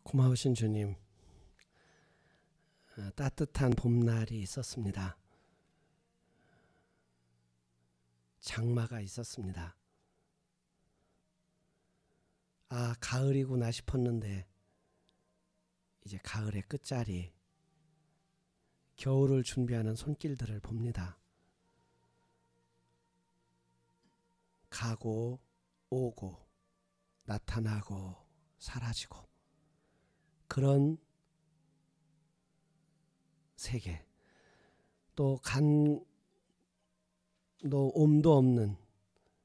고마우신 주님, 따뜻한 봄날이 있었습니다. 장마가 있었습니다. 아, 가을이구나 싶었는데 이제 가을의 끝자리, 겨울을 준비하는 손길들을 봅니다. 가고 오고 나타나고 사라지고, 그런 세계, 또 간도 옴도 없는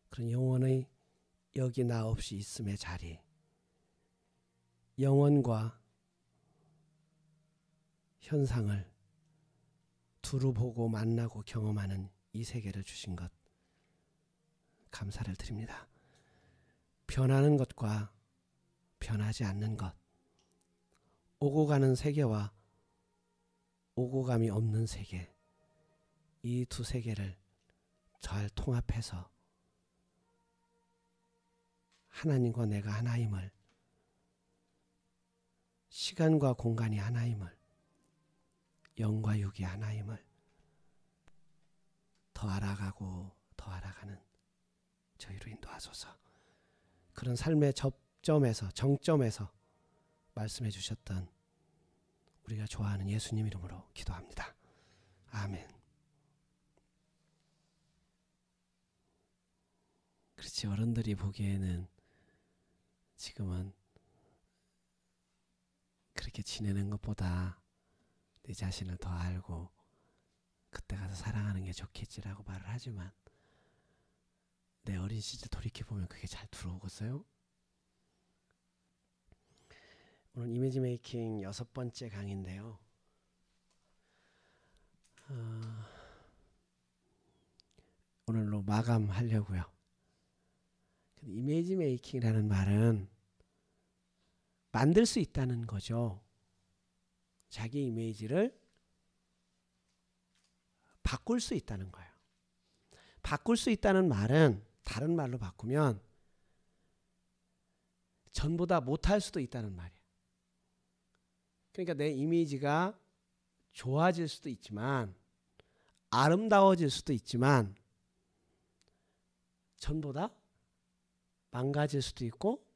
그런 영원의 여기 나 없이 있음의 자리, 영원과 현상을 두루 보고 만나고 경험하는 이 세계를 주신 것 감사를 드립니다. 변하는 것과 변하지 않는 것, 오고 가는 세계와 오고 감이 없는 세계, 이 두 세계를 잘 통합해서 하나님과 내가 하나임을, 시간과 공간이 하나임을, 영과 육이 하나임을 더 알아가고 더 알아가는 저희로 인도하소서. 그런 삶의 접점에서, 정점에서 말씀해 주셨던 우리가 좋아하는 예수님 이름으로 기도합니다. 아멘. 그렇지, 어른들이 보기에는 지금은 그렇게 지내는 것보다 내 자신을 더 알고 그때 가서 사랑하는 게 좋겠지라고 말을 하지만, 내 어린 시절 돌이켜보면 그게 잘 들어오겠어요? 오늘 이미지 메이킹 6번째 강의인데요. 오늘로 마감하려고요. 이미지 메이킹이라는 말은 만들 수 있다는 거죠. 자기 이미지를 바꿀 수 있다는 거예요. 바꿀 수 있다는 말은 다른 말로 바꾸면 전보다 못할 수도 있다는 말이에요. 그러니까 내 이미지가 좋아질 수도 있지만, 아름다워질 수도 있지만, 전보다 망가질 수도 있고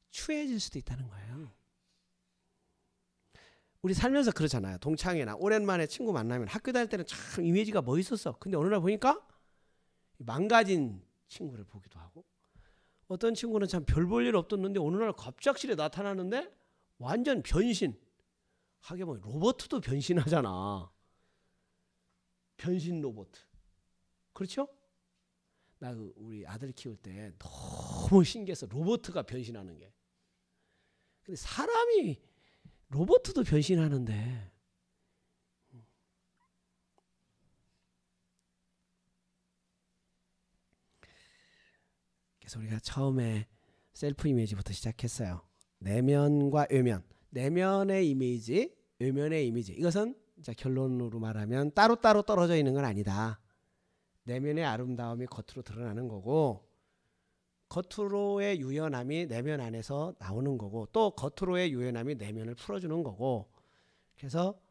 추해질 수도 있다는 거예요. 우리 살면서 그러잖아요. 동창회나 오랜만에 친구 만나면 학교 다닐 때는 참 이미지가 멋있었어. 근데 어느 날 보니까 망가진 친구를 보기도 하고, 어떤 친구는 참 별 볼 일 없었는데 어느 날 갑작스레 나타나는데 완전 변신. 하게 보면 로봇도 변신하잖아. 변신 로봇. 그렇죠? 나 우리 아들 키울 때 너무 신기했어. 로봇가 변신하는 게. 근데 사람이 로봇도 변신하는데, 그래서 우리가 처음에 셀프 이미지부터 시작했어요. 내면과 외면. 내면의 이미지, 외면의 이미지. 이것은 이제 결론으로 말하면 따로따로 떨어져 있는 건 아니다. 내면의 아름다움이 겉으로 드러나는 거고, 겉으로의 유연함이 내면 안에서 나오는 거고, 또 겉으로의 유연함이 내면을 풀어주는 거고. 그래서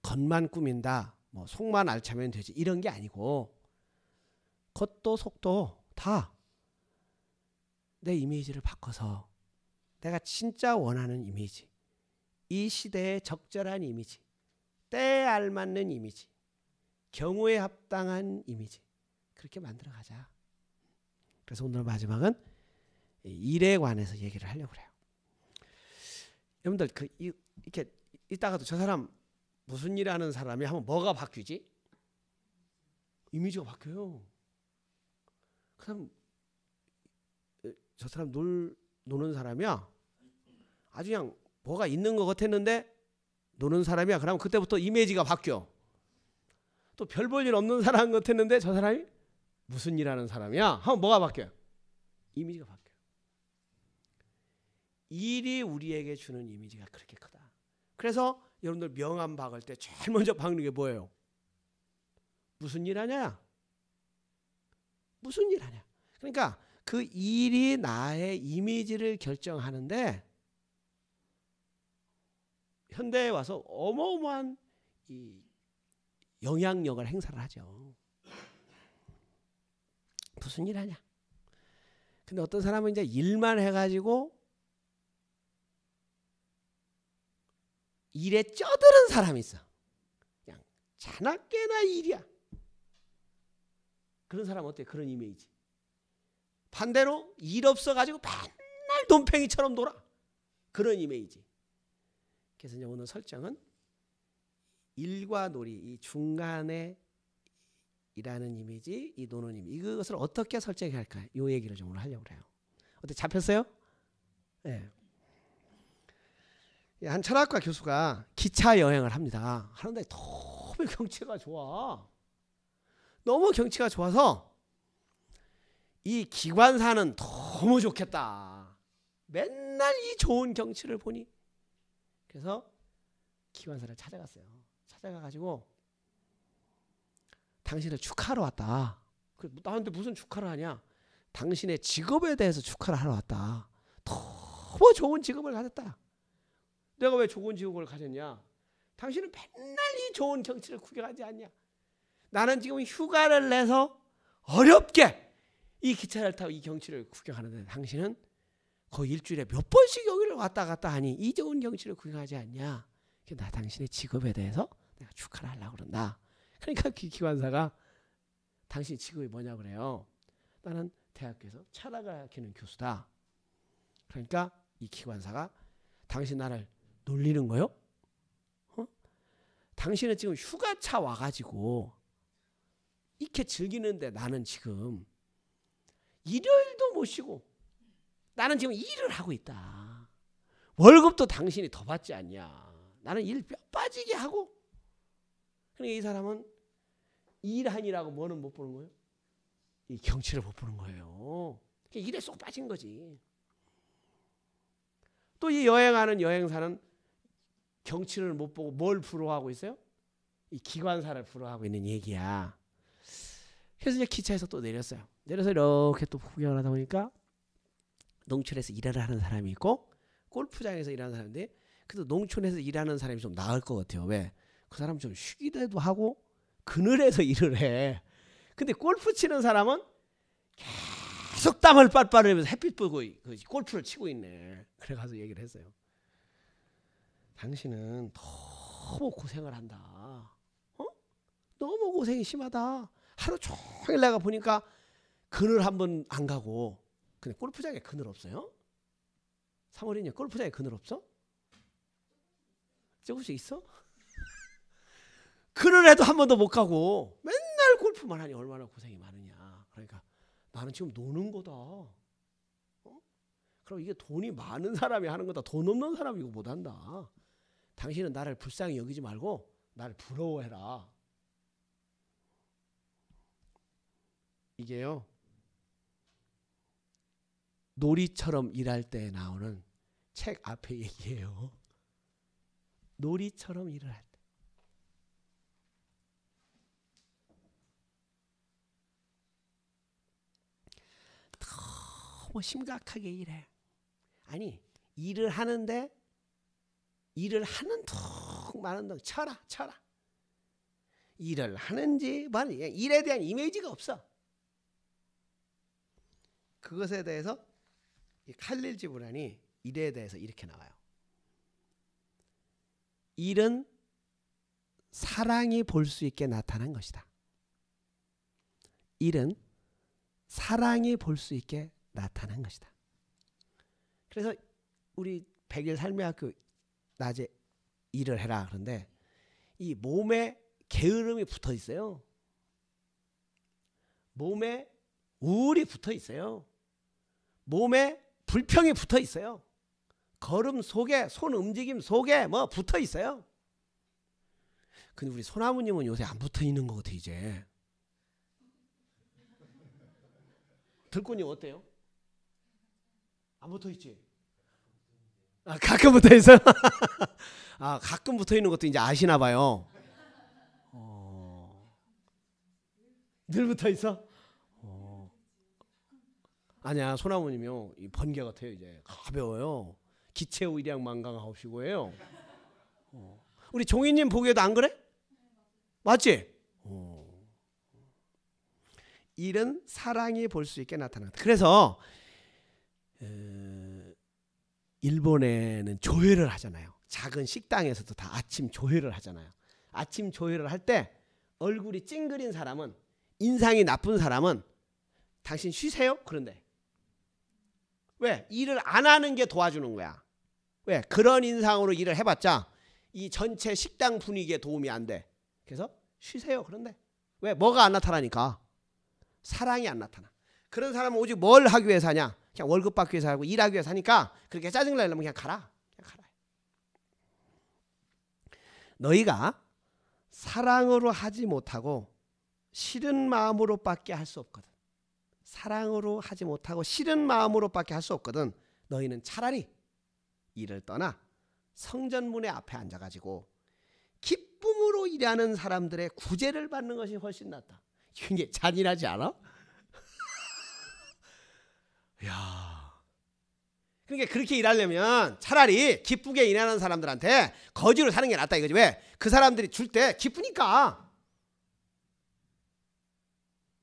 겉만 꾸민다, 뭐 속만 알차면 되지, 이런 게 아니고, 겉도 속도 다 내 이미지를 바꿔서 내가 진짜 원하는 이미지, 이 시대에 적절한 이미지, 때에 알맞는 이미지, 경우에 합당한 이미지, 그렇게 만들어 가자. 그래서 오늘 마지막은 일에 관해서 얘기를 하려고 그래요. 여러분들 이렇게 이따가도 저 사람 무슨 일 하는 사람이 하면 뭐가 바뀌지? 이미지가 바뀌어요. 그럼 저 사람 노는 사람이야. 아주 그냥 뭐가 있는 것 같았는데 노는 사람이야. 그러면 그때부터 이미지가 바뀌어. 또 별 볼 일 없는 사람 같았는데 저 사람이 무슨 일 하는 사람이야? 하면 뭐가 바뀌어요? 이미지가 바뀌어요. 일이 우리에게 주는 이미지가 그렇게 크다. 그래서 여러분들 명함 박을 때 제일 먼저 박는 게 뭐예요? 무슨 일 하냐? 무슨 일 하냐? 그러니까 그 일이 나의 이미지를 결정하는데 현대에 와서 어마어마한 이 영향력을 행사를 하죠. 무슨 일 하냐? 근데 어떤 사람은 이제 일만 해가지고 일에 쩌드는 사람이 있어. 그냥 자나깨나 일이야. 그런 사람 어때? 그런 이미지. 반대로 일 없어가지고 맨날 돈팽이처럼 놀아. 그런 이미지. 그래서 이제 오늘 설정은 일과 놀이, 이 중간에 일하는 이미지, 이 노는 이미지, 이것을 어떻게 설정해야 할까? 이 얘기를 좀 오늘 하려고 그래요. 어때? 잡혔어요? 네. 한 철학과 교수가 기차 여행을 합니다. 하는데 너무 경치가 좋아. 너무 경치가 좋아서 이 기관사는 너무 좋겠다. 맨날 이 좋은 경치를 보니. 그래서 기관사를 찾아갔어요. 찾아가가지고 당신을 축하하러 왔다. 나한테 무슨 축하를 하냐? 당신의 직업에 대해서 축하를 하러 왔다. 너무 좋은 직업을 가졌다. 내가 왜 좋은 직업을 가졌냐? 당신은 맨날 이 좋은 경치를 구경하지 않냐? 나는 지금 휴가를 내서 어렵게 이 기차를 타고 이 경치를 구경하는데 당신은 거의 일주일에 몇 번씩 여기를 왔다 갔다 하니 이 좋은 경치를 구경하지 않냐? 나 당신의 직업에 대해서 내가 축하를 하려고 그런다. 그러니까 기관사가 당신 직업이 뭐냐 그래요. 나는 대학교에서 철학을 가르치는 교수다. 그러니까 이 기관사가 당신 나를 놀리는 거요? 당신은 지금 휴가차 와가지고 이렇게 즐기는데 나는 지금 일요일도 못 쉬고 나는 지금 일을 하고 있다. 월급도 당신이 더 받지 않냐. 나는 일 뼈 빠지게 하고. 그러니까 이 사람은 일하니라고 뭐는 못 보는 거예요? 이 경치를 못 보는 거예요. 일에 쏙 빠진 거지. 또 이 여행하는 여행사는 경치를 못 보고 뭘 부러워하고 있어요? 이 기관사를 부러워하고 있는 얘기야. 그래서 이제 기차에서 또 내렸어요. 내려서 이렇게 또 구경을 하다 보니까 농촌에서 일을 하는 사람이 있고 골프장에서 일하는 사람인데 그래도 농촌에서 일하는 사람이 좀 나을 것 같아요. 왜? 그 사람 좀 쉬기도 하고 그늘에서 일을 해. 근데 골프 치는 사람은 계속 땀을 빨빨 흘리면서 햇빛 보고 골프를 치고 있네. 그래 가서 얘기를 했어요. 당신은 너무 고생을 한다. 너무 고생이 심하다. 하루 종일 내가 보니까 그늘 한 번 안 가고. 근데 골프장에 그늘 없어요? 3월이냐 골프장에 그늘 없어? 조금씩 있어? 그늘에도 한 번도 못 가고 맨날 골프만 하니 얼마나 고생이 많으냐. 그러니까 나는 지금 노는 거다. 그럼 이게 돈이 많은 사람이 하는 거다. 돈 없는 사람이 이거 못한다. 당신은 나를 불쌍히 여기지 말고 나를 부러워해라. 이게요. 놀이처럼 일할 때 나오는 책 앞에 얘기예요. 놀이처럼 일을 할 때. 너무 심각하게 일해. 아니 일을 하는데 일을 하는 둥 마는 둥 쳐라. 일을 하는지 뭐는 일에 대한 이미지가 없어. 그것에 대해서 이 칼릴 지브란이 일에 대해서 이렇게 나와요. 일은 사랑이 볼 수 있게 나타난 것이다. 일은 사랑이 볼 수 있게 나타난 것이다. 그래서 우리 100일 삶의 학교 낮에 일을 해라 그런데 이 몸에 게으름이 붙어 있어요. 몸에 우울이 붙어 있어요. 몸에 불평이 붙어 있어요. 걸음 속에 손 움직임 속에 뭐 붙어 있어요. 근데 우리 소나무님은 요새 안 붙어 있는 것 같아 이제. 들꽃님 어때요? 안 붙어 있지? 아 가끔 붙어 있어요? 아 가끔 붙어 있는 것도 이제 아시나 봐요. 늘 붙어 있어? 아니야 소나무님이요 이 번개 같아요. 이제 가벼워요. 기체우 일양 만강하옵시고예요. 우리 종이님 보기에도 안 그래? 맞지? 일은 사랑이 볼 수 있게 나타난다. 그래서 일본에는 조회를 하잖아요. 작은 식당에서도 다 아침 조회를 하잖아요. 아침 조회를 할 때 얼굴이 찡그린 사람은, 인상이 나쁜 사람은 당신 쉬세요? 그런데 왜? 일을 안 하는 게 도와주는 거야. 왜? 그런 인상으로 일을 해봤자 이 전체 식당 분위기에 도움이 안 돼. 그래서 쉬세요. 그런데 왜? 뭐가 안 나타나니까. 사랑이 안 나타나. 그런 사람은 오직 뭘 하기 위해서 하냐? 그냥 월급 받기 위해서 하고 일하기 위해서 하니까 그렇게 짜증나려면 그냥 가라. 그냥 가라. 너희가 사랑으로 하지 못하고 싫은 마음으로밖에 할 수 없거든. 사랑으로 하지 못하고 싫은 마음으로밖에 할 수 없거든. 너희는 차라리 일을 떠나 성전문의 앞에 앉아가지고 기쁨으로 일하는 사람들의 구제를 받는 것이 훨씬 낫다. 이게 잔인하지 않아? 야, 그러니까 그렇게 일하려면 차라리 기쁘게 일하는 사람들한테 거지로 사는 게 낫다 이거지. 왜? 그 사람들이 줄 때 기쁘니까.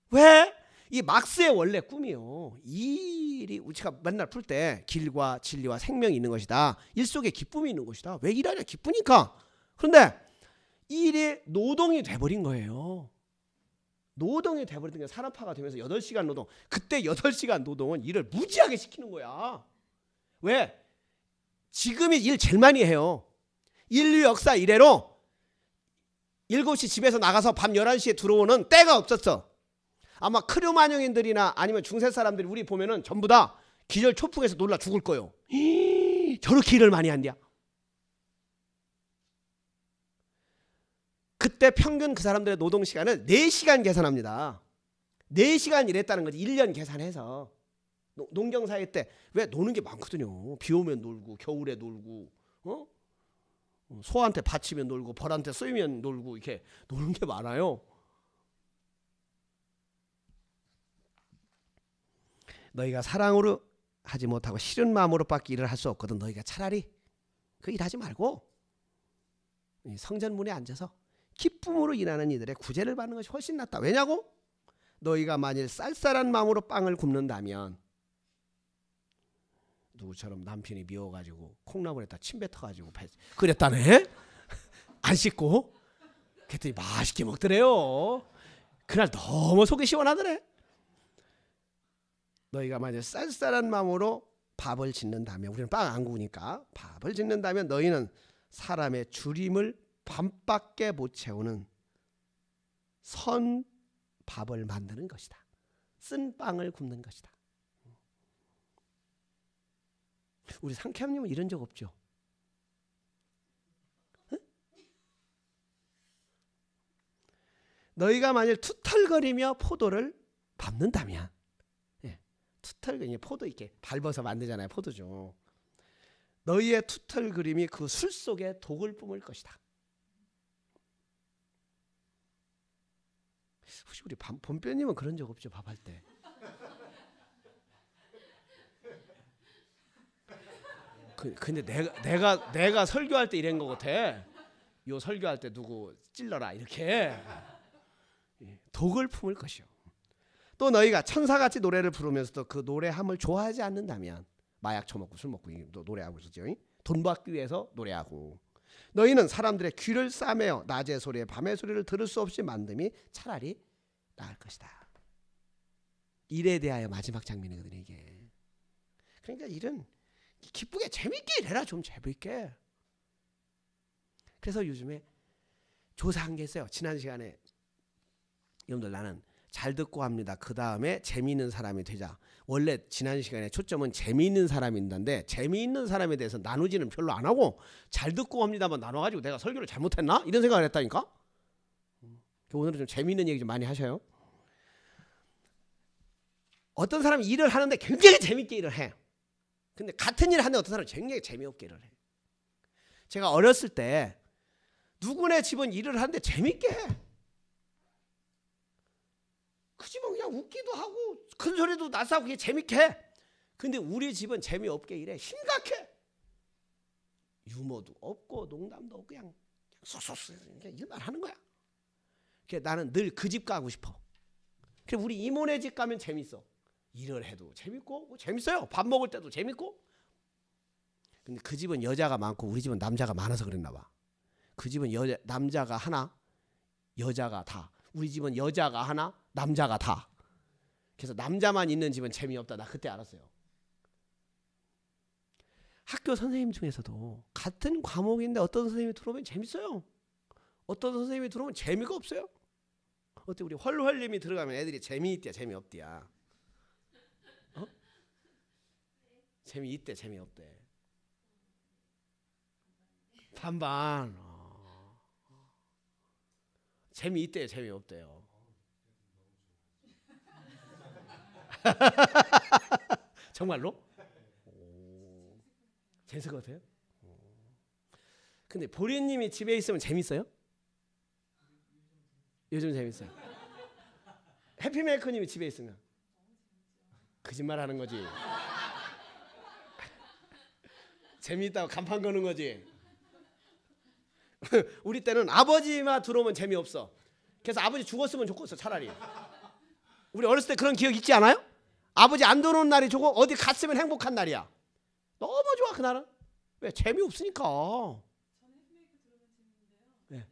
왜? 이 막스의 원래 꿈이요. 이 일이 우리가 맨날 풀 때 길과 진리와 생명이 있는 것이다. 일 속에 기쁨이 있는 것이다. 왜 일하냐? 기쁘니까. 그런데 이 일이 노동이 돼버린 거예요. 노동이 돼버리는 게 산업화가 되면서 8시간 노동. 그때 8시간 노동은 일을 무지하게 시키는 거야. 왜? 지금이 일 제일 많이 해요. 인류 역사 이래로 7시 집에서 나가서 밤 11시에 들어오는 때가 없었어. 아마 크루마뇽인들이나 아니면 중세 사람들이 우리 보면은 전부 다 기절 초풍에서 놀라 죽을 거예요. 저렇게 일을 많이 한대야. 그때 평균 그 사람들의 노동시간을 4시간 계산합니다. 4시간 일했다는 거지. 1년 계산해서. 농경사회 때 왜 노는 게 많거든요. 비 오면 놀고 겨울에 놀고 소한테 바치면 놀고 벌한테 쏘이면 놀고 이렇게 노는 게 많아요. 너희가 사랑으로 하지 못하고 싫은 마음으로밖에 일을 할 수 없거든. 너희가 차라리 그 일하지 말고 성전문에 앉아서 기쁨으로 일하는 이들의 구제를 받는 것이 훨씬 낫다. 왜냐고? 너희가 만일 쌀쌀한 마음으로 빵을 굽는다면 누구처럼 남편이 미워가지고 콩나물에다 침 뱉어가지고 끓였다네? 안 씻고? 그랬더니 맛있게 먹더래요. 그날 너무 속이 시원하더래. 너희가 만일 쌀쌀한 마음으로 밥을 짓는다면, 우리는 빵 안 구우니까 밥을 짓는다면 너희는 사람의 주림을 밤밖에 못 채우는 선 밥을 만드는 것이다. 쓴 빵을 굽는 것이다. 우리 상쾌함님은 이런 적 없죠? 응? 너희가 만일 투털거리며 포도를 밟는다면, 투털거리며 포도 이렇게 밟아서 만들잖아요. 포도주. 너희의 투털거림이 그 술 속에 독을 뿜을 것이다. 혹시 우리 본뼈님은 그런 적 없죠? 밥할 때. 근데 내가 설교할 때 이런 거 같아. 요 설교할 때 누구 찔러라 이렇게 독을 품을 것이요. 또 너희가 천사같이 노래를 부르면서도 그 노래함을 좋아하지 않는다면, 마약 처먹고 술 먹고 노래하고 있었죠. 돈 받기 위해서 노래하고, 너희는 사람들의 귀를 싸매어 낮의 소리에 밤의 소리를 들을 수 없이 만듦이 차라리 나을 것이다. 일에 대하여 마지막 장면이거든요, 이게. 그러니까 일은 기쁘게 재밌게 일해라. 좀 재밌게. 그래서 요즘에 조사한 게 있어요. 지난 시간에 여러분들 나는 잘 듣고 합니다. 그 다음에 재미있는 사람이 되자. 원래 지난 시간에 초점은 재미있는 사람인데 재미있는 사람에 대해서 나누지는 별로 안 하고 잘 듣고 합니다만 나눠가지고 내가 설교를 잘못했나? 이런 생각을 했다니까. 오늘은 좀 재미있는 얘기 좀 많이 하셔요. 어떤 사람이 일을 하는데 굉장히 재밌게 일을 해. 근데 같은 일을 하는데 어떤 사람은 굉장히 재미없게 일을 해. 제가 어렸을 때 누구네 집은 일을 하는데 재밌게 해. 그 집은 그냥 웃기도 하고 큰 소리도 나서 그게 재밌게 해. 근데 우리 집은 재미없게 일해. 심각해. 유머도 없고 농담도 없고 그냥 쏙쏙 일만 하는 거야. 그래서 나는 늘 그 집 가고 싶어. 그래 우리 이모네 집 가면 재밌어. 일을 해도 재밌고 재밌어요. 밥 먹을 때도 재밌고. 근데 그 집은 여자가 많고 우리 집은 남자가 많아서 그랬나 봐. 그 집은 남자가 하나, 여자가 다. 우리 집은 여자가 하나, 남자가 다. 그래서 남자만 있는 집은 재미없다. 나 그때 알았어요. 학교 선생님 중에서도 같은 과목인데 어떤 선생님이 들어오면 재밌어요. 어떤 선생님이 들어오면 재미가 없어요. 어때 우리 헐헐님이 들어가면 애들이 재미있대 재미없대야. 어? 재미있대 재미없대. 반반. 재미있대요 재미없대요. 정말로? 재밌을 것 같아요? 근데 보리님이 집에 있으면 재밌어요? 요즘 재밌어요. 해피메이커님이 집에 있으면 거짓말 하는 거지. 재미있다고 간판 거는 거지. 우리 때는 아버지만 들어오면 재미없어. 그래서 아버지 죽었으면 좋겠어 차라리. 우리 어렸을 때 그런 기억 있지 않아요? 아버지 안 들어오는 날이 좋고 어디 갔으면 행복한 날이야. 너무 좋아 그날은. 왜? 재미없으니까. 네.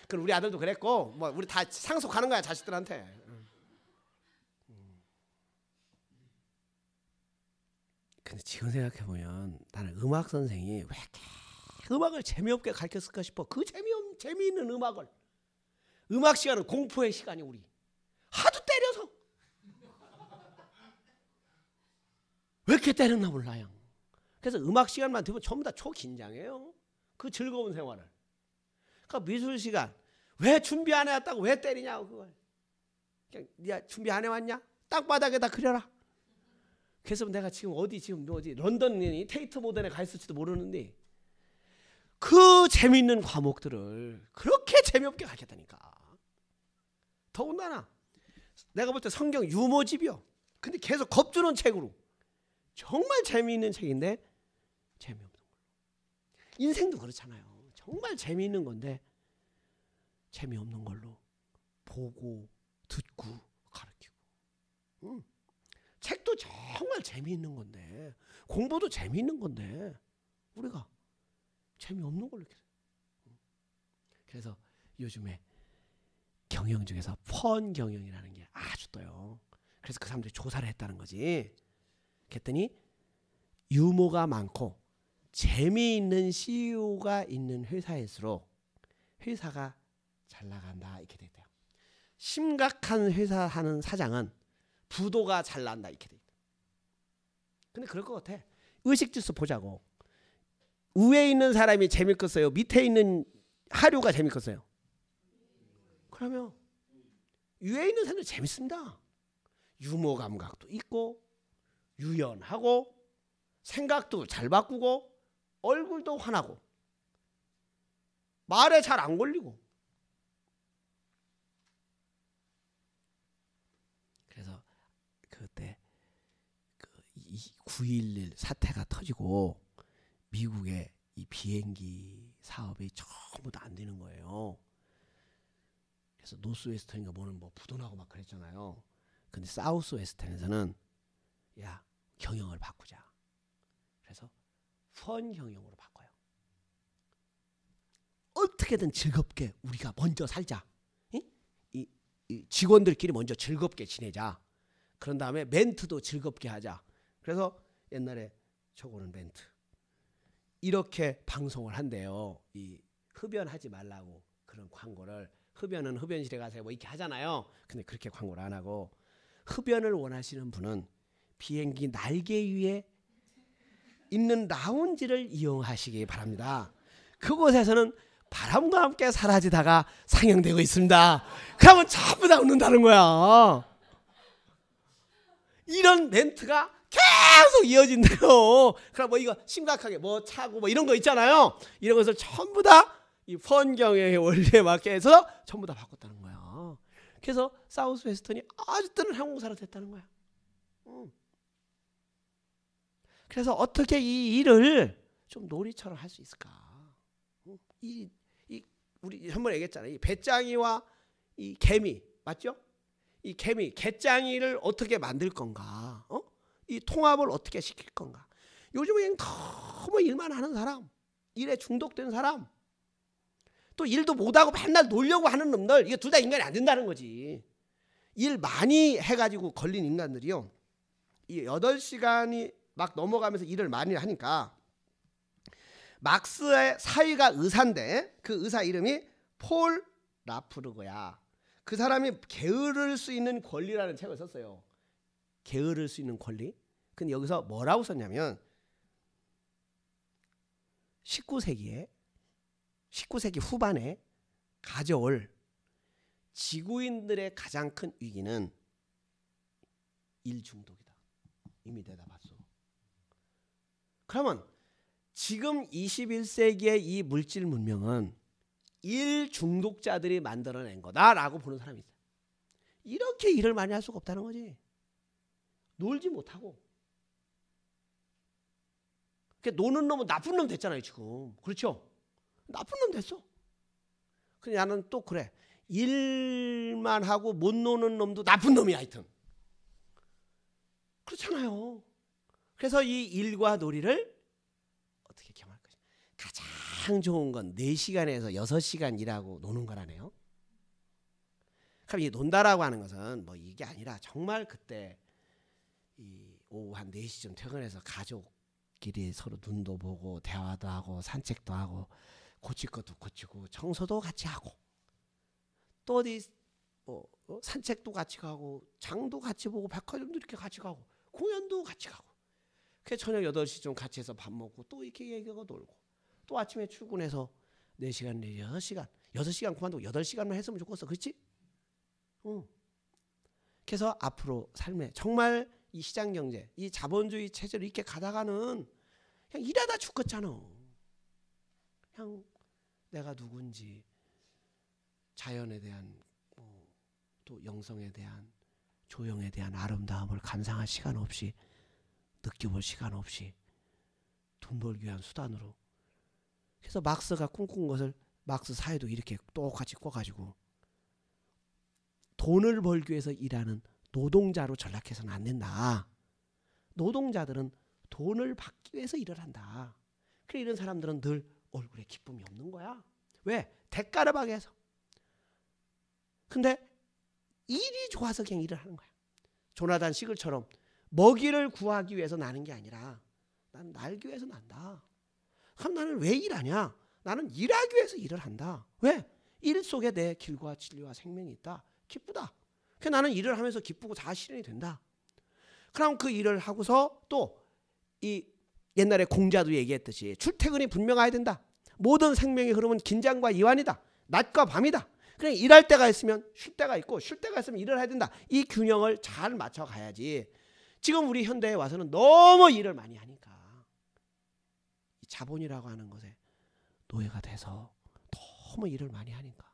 그럼 우리 아들도 그랬고 뭐 우리 다 상속하는 거야 자식들한테. 근데 지금 생각해보면 나는 음악 선생이 왜 이렇게 음악을 재미없게 가르쳤을까 싶어. 그 재미있는 음악을. 음악 시간은 공포의 시간이 우리. 하도 때려서. 왜 이렇게 때렸나 몰라요. 그래서 음악 시간만 되면 전부 다 초긴장해요. 그 즐거운 생활을. 그러니까 미술 시간 왜 준비 안 해왔다고 왜 때리냐고 그걸. 그냥 야 준비 안 해왔냐? 땅바닥에다 그려라. 그래서 내가 지금 어디 런던이 테이트 모던에 가 있을지도 모르는데 그 재미있는 과목들을 그렇게 재미없게 가르쳤다니까. 더군다나 내가 볼 때 성경 유머집이요. 근데 계속 겁주는 책으로. 정말 재미있는 책인데 재미없는 걸로. 인생도 그렇잖아요. 정말 재미있는 건데 재미없는 걸로 보고 듣고 가르치고. 책도 정말 재미있는 건데 공부도 재미있는 건데 우리가 재미없는 걸로 이렇게. 그래서 요즘에 경영 중에서 펀 경영이라는 게 아주 떠요. 그래서 그 사람들이 조사를 했다는 거지. 그랬더니 유머가 많고 재미있는 CEO가 있는 회사일수록 회사가 잘 나간다 이렇게 됐대요. 심각한 회사 하는 사장은 부도가 잘 난다 이렇게 돼 있다. 근데 그럴 것 같아. 의식주스 보자고. 위에 있는 사람이 재밌겠어요? 밑에 있는 하류가 재밌겠어요? 그러면 위에 있는 사람이 재밌습니다. 유머 감각도 있고 유연하고 생각도 잘 바꾸고 얼굴도 환하고 말에 잘 안 걸리고. 그래서 그때 그 9.11 사태가 터지고 미국의 이 비행기 사업이 전부 다 안 되는 거예요. 그래서 노스웨스턴인가 뭐는 뭐 부도나고 막 그랬잖아요. 근데 사우스웨스턴에서는 야 경영을 바꾸자. 그래서 펀 경영으로 바꿔요. 어떻게든 즐겁게 우리가 먼저 살자. 이 직원들끼리 먼저 즐겁게 지내자. 그런 다음에 멘트도 즐겁게 하자. 그래서 옛날에 저거는 멘트. 이렇게 방송을 한대요. 이 흡연하지 말라고 그런 광고를. 흡연은 흡연실에 가서 뭐 이렇게 하잖아요. 근데 그렇게 광고를 안 하고 흡연을 원하시는 분은 비행기 날개 위에 있는 라운지를 이용하시기 바랍니다. 그곳에서는 바람과 함께 사라지다가 상영되고 있습니다. 그러면 전부 다 웃는다는 거야. 이런 멘트가 계속 이어진대요. 그럼 뭐 이거 심각하게 뭐 차고 뭐 이런 거 있잖아요. 이런 것을 전부 다 이 펀 경영의 원리에 맞게 해서 전부 다 바꿨다는 거야. 그래서 사우스웨스턴이 아주 뜨는 항공사로 됐다는 거야. 그래서 어떻게 이 일을 좀 놀이처럼 할 수 있을까? 우리 한번 얘기했잖아요. 이 배짱이와 이 개미 맞죠? 이 개짱이를 어떻게 만들 건가? 이 통합을 어떻게 시킬 건가? 요즘에 그냥 너무 일만 하는 사람, 일에 중독된 사람, 또 일도 못하고 맨날 놀려고 하는 놈들, 이게 둘 다 인간이 안 된다는 거지. 일 많이 해가지고 걸린 인간들이요, 이 8시간이 막 넘어가면서 일을 많이 하니까, 막스의 사위가 의사인데 그 의사 이름이 폴 라프르거야. 그 사람이 게으를 수 있는 권리라는 책을 썼어요. 게으를 수 있는 권리. 근데 여기서 뭐라고 썼냐면 19세기 후반에 가져올 지구인들의 가장 큰 위기는 일 중독이다. 이미 대답했어. 그러면 지금 21세기의 이 물질 문명은 일 중독자들이 만들어낸 거다라고 보는 사람이 있어요. 이렇게 일을 많이 할 수가 없다는 거지. 놀지 못하고. 노는 놈은 나쁜 놈 됐잖아요 지금. 그렇죠? 나쁜 놈 됐어. 근데 나는 또 그래. 일만 하고 못 노는 놈도 나쁜 놈이야 하여튼. 그렇잖아요. 그래서 이 일과 놀이를 어떻게 겸할 것이냐. 가장 좋은 건 4시간에서 6시간 일하고 노는 거라네요. 그럼 이 논다라고 하는 것은 뭐 이게 아니라 정말 그때 이 오후 한 4시쯤 퇴근해서 가족끼리 서로 눈도 보고 대화도 하고 산책도 하고 고칠 것도 고치고 청소도 같이 하고 또 어디 산책도 같이 가고 장도 같이 보고 백화점도 이렇게 같이 가고 공연도 같이 가고 그 저녁 8시쯤 같이 해서 밥 먹고 또 이렇게 얘기하고 놀고 또 아침에 출근해서 4시간 내지 6시간 그만두고 8시간만 했으면 좋겠어. 그렇지? 그래서 앞으로 삶에 정말 이 시장경제 이 자본주의 체제로 이렇게 가다가는 그냥 일하다 죽겠잖아. 그냥 내가 누군지 자연에 대한 또 영성에 대한 조형에 대한 아름다움을 감상할 시간 없이 느껴볼 시간 없이 돈 벌기 위한 수단으로. 그래서 막스가 꿈꾼 것을 막스 사회도 이렇게 똑같이 꿔가지고 돈을 벌기 위해서 일하는 노동자로 전락해서는 안 된다. 노동자들은 돈을 받기 위해서 일을 한다. 그래 이런 사람들은 늘 얼굴에 기쁨이 없는 거야. 왜? 대가를 받기 위해서. 근데 일이 좋아서 그냥 일을 하는 거야. 조나단 시글처럼 먹이를 구하기 위해서 나는 게 아니라 나는 날기 위해서 난다. 그럼 나는 왜 일하냐? 나는 일하기 위해서 일을 한다. 왜? 일 속에 내 길과 진리와 생명이 있다. 기쁘다. 그래서 나는 일을 하면서 기쁘고 다 실현이 된다. 그럼 그 일을 하고서 또 이 옛날에 공자도 얘기했듯이 출퇴근이 분명해야 된다. 모든 생명의 흐름은 긴장과 이완이다. 낮과 밤이다. 그냥 일할 때가 있으면 쉴 때가 있고 쉴 때가 있으면 일을 해야 된다. 이 균형을 잘 맞춰 가야지. 지금 우리 현대에 와서는 너무 일을 많이 하니까 이 자본이라고 하는 것에 노예가 돼서 너무 일을 많이 하니까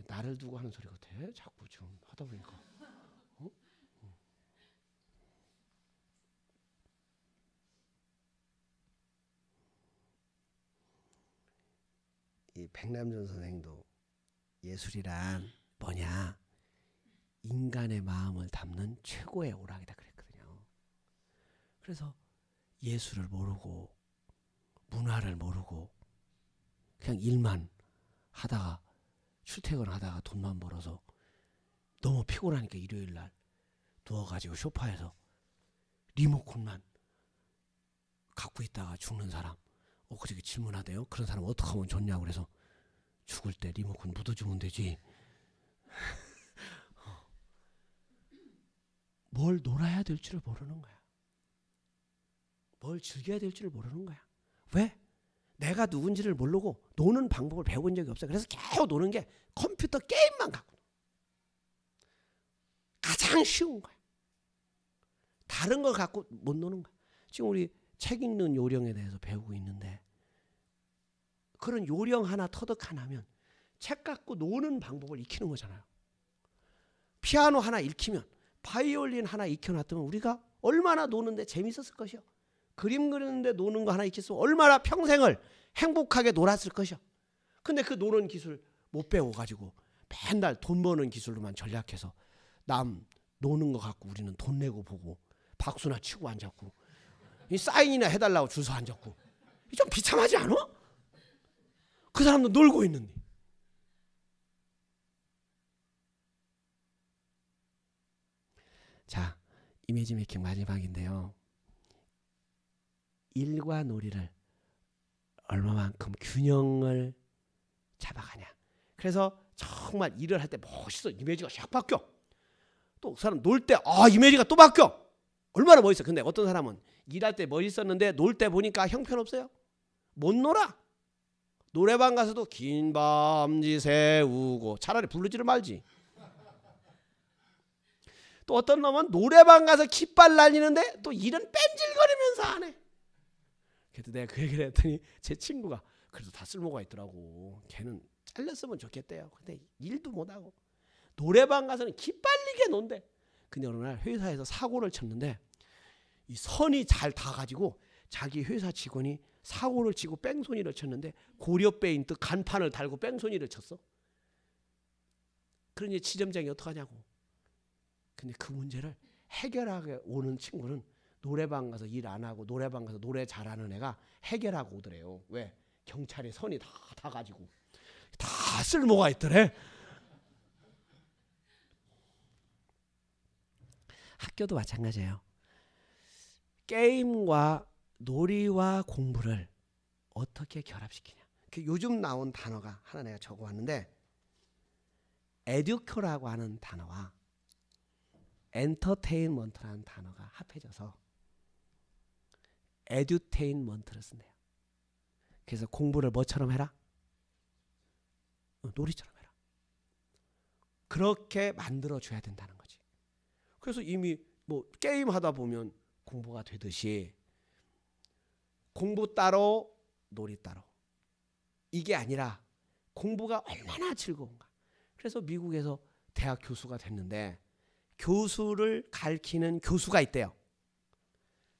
나를 두고 하는 소리 같아. 자꾸 지금 하다 보니까. 이 백남준 선생도 예술이란 뭐냐? 인간의 마음을 담는 최고의 오락이다 그랬거든요. 그래서 예술을 모르고 문화를 모르고 그냥 일만 하다가 출퇴근하다가 돈만 벌어서 너무 피곤하니까 일요일날 누워가지고 소파에서 리모컨만 갖고 있다가 죽는 사람 그저께 질문하대요. 그런 사람 어떻게 하면 좋냐고. 그래서 죽을 때 리모컨 묻어주면 되지. 뭘 놀아야 될지를 모르는 거야. 뭘 즐겨야 될지를 모르는 거야. 왜? 내가 누군지를 모르고 노는 방법을 배운 적이 없어요. 그래서 계속 노는 게 컴퓨터 게임만 갖고 가장 쉬운 거야. 다른 걸 갖고 못 노는 거야. 지금 우리 책 읽는 요령에 대해서 배우고 있는데 그런 요령 하나 터득하나면 책 갖고 노는 방법을 익히는 거잖아요. 피아노 하나 익히면 바이올린 하나 익혀놨다면 우리가 얼마나 노는데 재밌었을 것이요. 그림 그리는데 노는 거 하나 있겠으면 얼마나 평생을 행복하게 놀았을 것이요. 근데 그 노는 기술 못 배워가지고 맨날 돈 버는 기술로만 전략해서 남 노는 거 갖고 우리는 돈 내고 보고 박수나 치고 앉았고 이 사인이나 해달라고 줄 서 앉았고 좀 비참하지 않아? 그 사람도 놀고 있는데. 자, 이미지 메이킹 마지막인데요. 일과 놀이를 얼마만큼 균형을 잡아가냐. 그래서 정말 일을 할 때 멋있어. 이미지가 샥 바뀌어. 또 그 사람 놀 때 이미지가 또 바뀌어. 얼마나 멋있어. 근데 어떤 사람은 일할 때 멋있었는데 놀 때 보니까 형편없어요. 못 놀아. 노래방 가서도 긴 밤지 새우고 차라리 부르지를 말지. 또 어떤 놈은 노래방 가서 깃발 날리는데 또 일은 뺀질거리면서 안 해. 그래도 내가 그 얘기를 했더니 제 친구가 그래도 다 쓸모가 있더라고. 걔는 잘렸으면 좋겠대요. 근데 일도 못하고 노래방 가서는 기빨리게 논대. 근데 어느 날 회사에서 사고를 쳤는데 이 선이 잘 닿아가지고 자기 회사 직원이 사고를 치고 뺑소니를 쳤는데 고려배인 듯 간판을 달고 뺑소니를 쳤어. 그러니 지점장이 어떡하냐고. 근데 그 문제를 해결하게 오는 친구는 노래방 가서 일 안 하고 노래방 가서 노래 잘하는 애가 해결하고 오더래요. 왜? 경찰에 선이 다 닿아가지고 다 쓸모가 있더래. 학교도 마찬가지예요. 게임과 놀이와 공부를 어떻게 결합시키냐. 요즘 나온 단어가 하나 내가 적어왔는데 에듀커라고 하는 단어와 엔터테인먼트라는 단어가 합해져서 에듀테인먼트를 쓴대요. 그래서 공부를 뭐처럼 해라? 놀이처럼 해라. 그렇게 만들어줘야 된다는 거지. 그래서 이미 뭐 게임하다 보면 공부가 되듯이 공부 따로 놀이 따로 이게 아니라 공부가 얼마나 즐거운가. 그래서 미국에서 대학 교수가 됐는데 교수를 가르치는 교수가 있대요.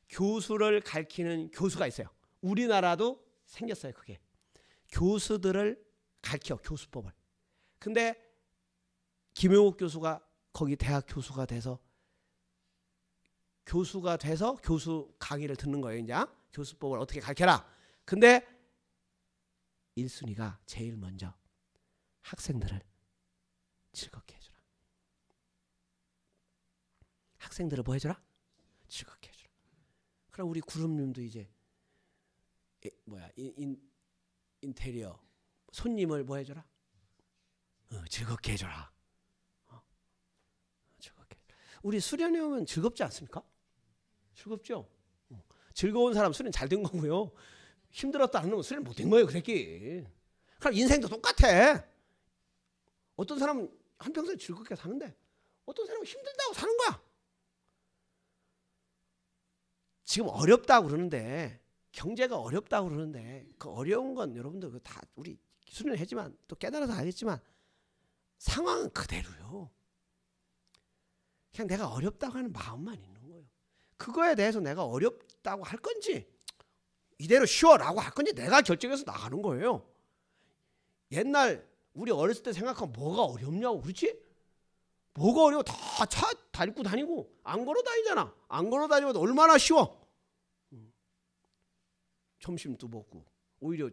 교수를 가르치는 교수가 있어요. 우리나라도 생겼어요. 그게. 교수들을 가르쳐 교수법을. 근데 김용욱 교수가 거기 대학 교수가 돼서 교수 강의를 듣는 거예요. 이제 교수법을 어떻게 가르쳐라. 근데 1순위가 제일 먼저 학생들을 즐겁게 해주라. 학생들을 뭐 해주라? 즐겁게 해주라. 그럼 우리 구름님도 이제 인테리어 손님을 뭐 해줘라? 즐겁게 해줘라. 즐겁게. 우리 수련회 오면 즐겁지 않습니까? 즐겁죠? 즐거운 사람 수련 잘 된 거고요. 힘들었다 안 하면 수련 못 된 거예요. 그 새끼. 그럼 인생도 똑같아. 어떤 사람은 한평생 즐겁게 사는데 어떤 사람은 힘들다고 사는 거야. 지금 어렵다고 그러는데 경제가 어렵다고 그러는데 그 어려운 건 여러분들 다 우리 수련을 했지만 또 깨달아서 알겠지만 상황은 그대로요. 그냥 내가 어렵다고 하는 마음만 있는 거예요. 그거에 대해서 내가 어렵다고 할 건지 이대로 쉬어라고 할 건지 내가 결정해서 나가는 거예요. 옛날 우리 어렸을 때 생각하면 뭐가 어렵냐고. 그렇지? 뭐가 어려워. 다 차 달고 다니고 안 걸어 다니잖아. 안 걸어 다니면 얼마나 쉬워. 점심도 먹고 오히려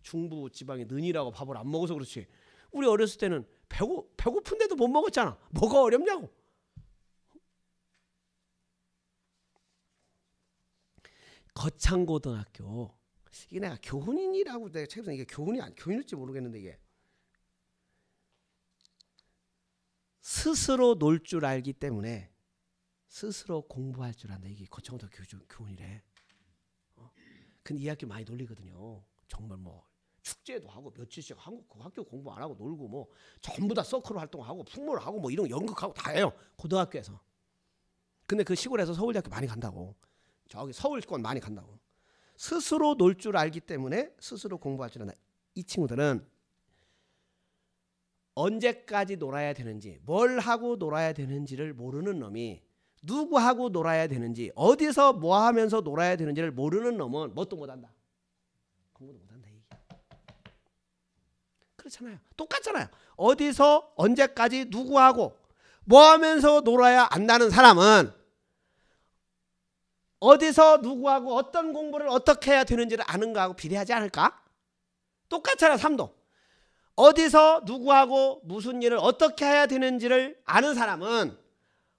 중부 지방에 는이라고 밥을 안 먹어서 그렇지. 우리 어렸을 때는 배고픈데도 못 먹었잖아. 뭐가 어렵냐고. 거창고등학교 이게 내가 교훈이라고 내가 책에서 이게 교훈일지 모르겠는데 이게 스스로 놀 줄 알기 때문에 스스로 공부할 줄 안다. 이게 거창고등학교 교훈이래. 근데 이 학교 많이 놀리거든요. 정말 뭐 축제도 하고 며칠씩 한국 학교 공부 안 하고 놀고 뭐 전부 다 서클 활동하고 풍물하고 뭐 이런 거 연극하고 다 해요. 고등학교에서. 근데 그 시골에서 서울대학교 많이 간다고. 저기 서울권 많이 간다고. 스스로 놀 줄 알기 때문에 스스로 공부할 줄 안다. 이 친구들은 언제까지 놀아야 되는지 뭘 하고 놀아야 되는지를 모르는 놈이 누구하고 놀아야 되는지, 어디서 뭐 하면서 놀아야 되는지를 모르는 놈은 뭣도 못한다. 공부도 못한다. 그렇잖아요. 똑같잖아요. 어디서 언제까지 누구하고 뭐 하면서 놀아야 안다는 사람은 어디서 누구하고 어떤 공부를 어떻게 해야 되는지를 아는 거하고 비례하지 않을까? 똑같잖아. 삶도. 어디서 누구하고 무슨 일을 어떻게 해야 되는지를 아는 사람은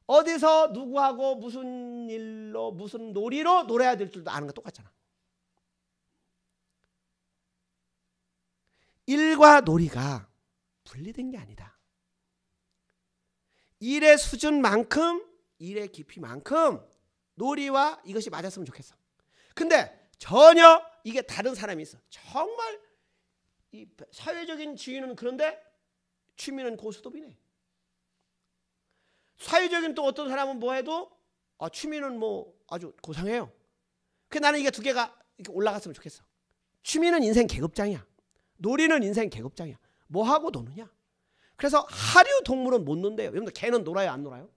어디서 누구하고 무슨 일로 무슨 놀이로 놀아야 될 줄도 아는 거 똑같잖아. 일과 놀이가 분리된 게 아니다. 일의 수준만큼, 일의 깊이만큼 놀이와 이것이 맞았으면 좋겠어. 근데 전혀 이게 다른 사람이 있어. 정말 이 사회적인 지위는 그런데 취미는 고스톱이네. 사회적인 또 어떤 사람은 뭐 해도 취미는 뭐 아주 고상해요. 그래서 나는 이게 두 개가 이렇게 올라갔으면 좋겠어. 취미는 인생 계급장이야. 놀이는 인생 계급장이야. 뭐 하고 노느냐. 그래서 하류 동물은 못 논대요. 여러분들 개는 놀아요, 안 놀아요?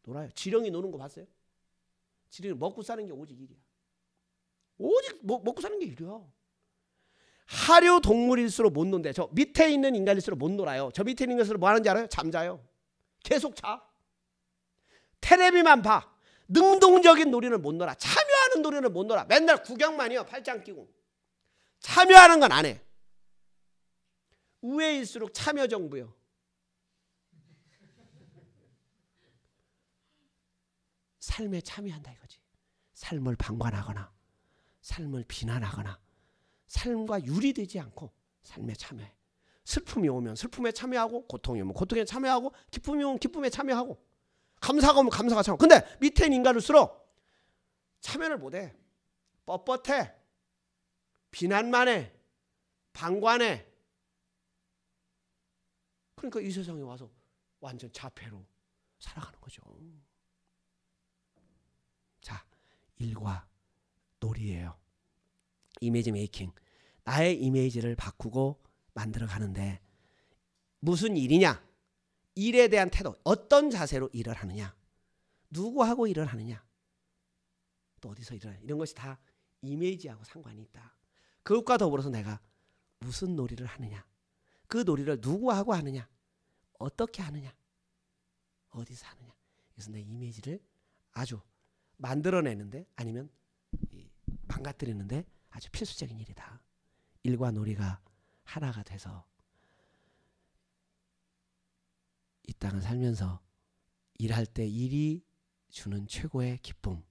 놀아요. 지렁이 노는 거 봤어요? 지렁이 먹고 사는 게 오직 일이야. 오직 먹고 사는 게 일이야. 하류 동물일수록 못 논대. 저 밑에 있는 인간일수록 못 놀아요. 저 밑에 있는 인간일수록 뭐 하는지 알아요? 잠자요. 계속 자. 테레비만 봐. 능동적인 놀이는 못 놀아. 참여하는 놀이는 못 놀아. 맨날 구경만 해요. 팔짱 끼고. 참여하는 건 안 해. 우애일수록 참여정부요. 삶에 참여한다 이거지. 삶을 방관하거나 삶을 비난하거나 삶과 유리되지 않고 삶에 참여해. 슬픔이 오면 슬픔에 참여하고, 고통이 오면 고통에 참여하고, 기쁨이 오면 기쁨에 참여하고, 감사가 오면 감사가 참여하고. 근데 밑에 있는 인간일수록 참여를 못해. 뻣뻣해. 비난만 해. 방관해. 그러니까 이 세상에 와서 완전 자폐로 살아가는 거죠. 자, 일과 놀이예요. 이미지 메이킹. 나의 이미지를 바꾸고 만들어 가는데 무슨 일이냐? 일에 대한 태도. 어떤 자세로 일을 하느냐? 누구하고 일을 하느냐? 또 어디서 일을 하느냐? 이런 것이 다 이미지하고 상관이 있다. 그것과 더불어서 내가 무슨 놀이를 하느냐? 그 놀이를 누구하고 하느냐? 어떻게 하느냐? 어디서 하느냐? 그래서 내 이미지를 아주 만들어내는데, 아니면 망가뜨리는데 아주 필수적인 일이다. 일과 놀이가 하나가 돼서 이 땅을 살면서 일할 때 일이 주는 최고의 기쁨,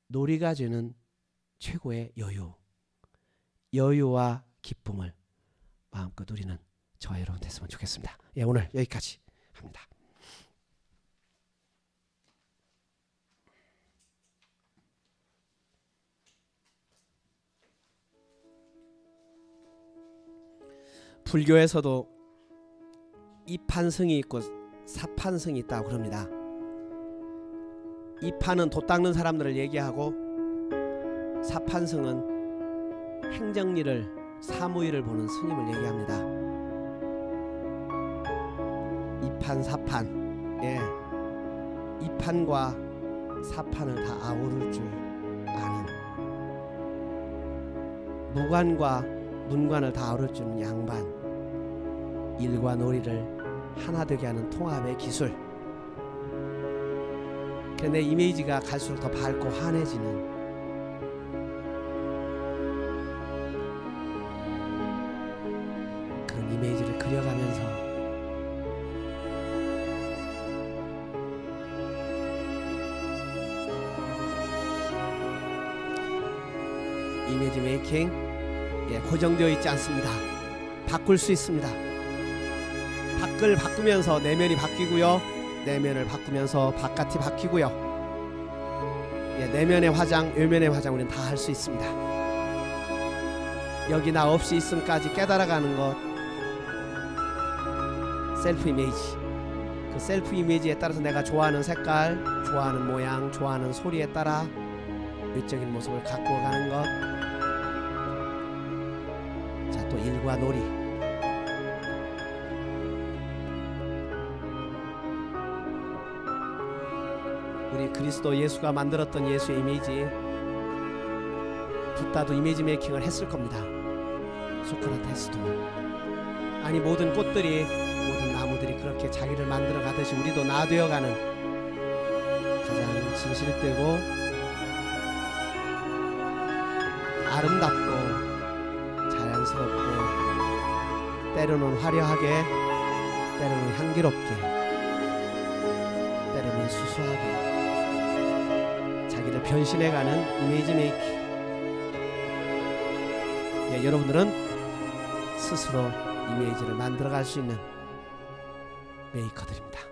놀이가 주는 최고의 여유, 여유와 기쁨을 마음껏 누리는 저와 여러분 됐으면 좋겠습니다. 예, 오늘 여기까지 합니다. 불교에서도 이판승이 있고 사판승이 있다고 그럽니다. 이판은 돛 닦는 사람들을 얘기하고, 사판승은 행정일을, 사무일을 보는 스님을 얘기합니다. 이판 사판. 예, 이판과 사판을 다 아우를 줄 아는, 무관과 문관을 다 아우를 줄 양반, 일과 놀이를 하나 되게 하는 통합의 기술. 내 이미지가 갈수록 더 밝고 환해지는, 그런 이미지를 그려가면서 이미지 메이킹, 예, 고정되어 있지 않습니다. 바꿀 수 있습니다. 밖을 바꾸면서 내면이 바뀌고요, 내면을 바꾸면서 바깥이 바뀌고요. 예, 내면의 화장, 외면의 화장 우리는 다 할 수 있습니다. 여기 나 없이 있음까지 깨달아가는 것, 셀프 이미지. 그 셀프 이미지에 따라서 내가 좋아하는 색깔, 좋아하는 모양, 좋아하는 소리에 따라 외적인 모습을 가꾸어 가는 것. 자, 또 일과 놀이. 우리 그리스도 예수가 만들었던 예수의 이미지, 붓다도 이미지 메이킹을 했을 겁니다. 소크라테스도. 아니 모든 꽃들이, 모든 나무들이 그렇게 자기를 만들어 가듯이 우리도 나되어가는 가장 진실되고 아름답고 자연스럽고 때로는 화려하게, 때로는 향기롭게, 때로는 수수하게 자기를 변신해가는 이미지 메이킹. 예, 여러분들은 스스로 이미지를 만들어갈 수 있는 메이커들입니다.